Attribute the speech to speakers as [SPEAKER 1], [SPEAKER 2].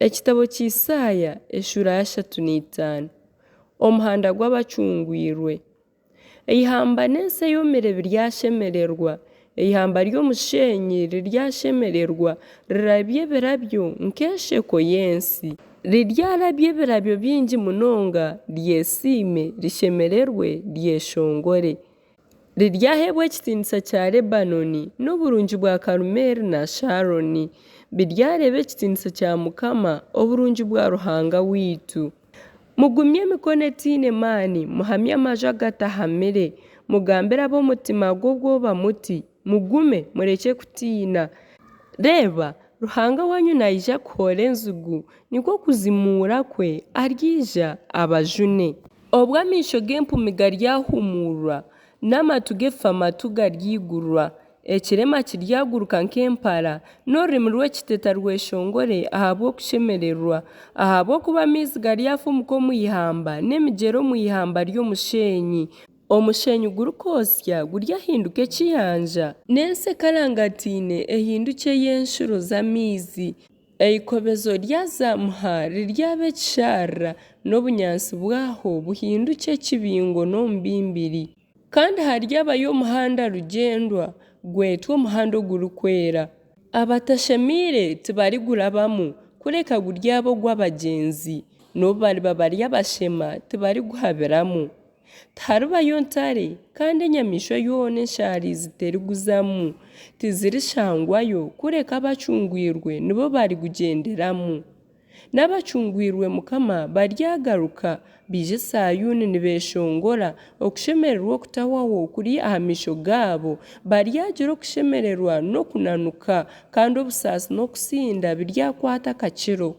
[SPEAKER 1] Ekitabo cy'Isaaya eshura ya 35 omuhanda gw'abacungwirwe. Eihamba n'ensi eyomire biryashemererwa, eihamba ry'omushenyi riryashemererwa, rirabye ebirabyo nk'esheko y'ensi. Riryarabye ebirabyo bingi munonga, ryesiime, rishemererwe, ryeshongore. Riryahebwa ekitiinisa kya Lebanoni n'oburungi bwa Karumeli na Sharoni. Biryareba ekitiinisa kya Mukama, oburungi bwa Ruhanga wiitu. Mugumye emikono etiine maani, muhamye amaju agatahamire, mugambire ab'omutima gw'obwoba muti, mugume mureke kutiina. Reeba, Ruhanga wanyu naija kuhora enzigu, nikwo kuzimuura kwe aryija abajune. Obwo amaisho g'empumi garyahumurwa, n'amatu g'effamatu garyigurwa, ekirema kiryaguruka nk'empara, n'orurimi rw'ekiteta rweshongore ahabw'okushemererwa, ahabw'okuba amaizi garyafumuka omw'ihamba n'emigyera omw'ihamba ry'omushenyi. Omushenyi gurikosya guryahinduka ekiyanja, n'ensi ekarangatiine ehinduke y'enshuro z'amaizi. Eikobezo ryazamuha riryaba ekisharara, n'obunyansi bwaho buhinduke ekibingo n'omubimbiri. Kandi haryabayo omuhanda rugendwa gwetwa omuhanda ogurikwera. Abatashemiire tibarigurabamu kureka guryaba ogw'abagyenzi, n'obu bariba bari abashema tibariguhabiramu. Tiharibayo ntare kandi enyamiishwa yoona enshaarizi teriguzamu, tizirishangwayo kureka abacungwirwe nibo barigugyenderamu. N'abacungwirwe Mukama baryagaruka biije Sayuuni nibeshongora, okushemererwa okutahwaho kuri aha maisho gaabo. Baryagira okushemererwa n'okunanuka kandi obusaasi n'okusinda biryakwata akakiro.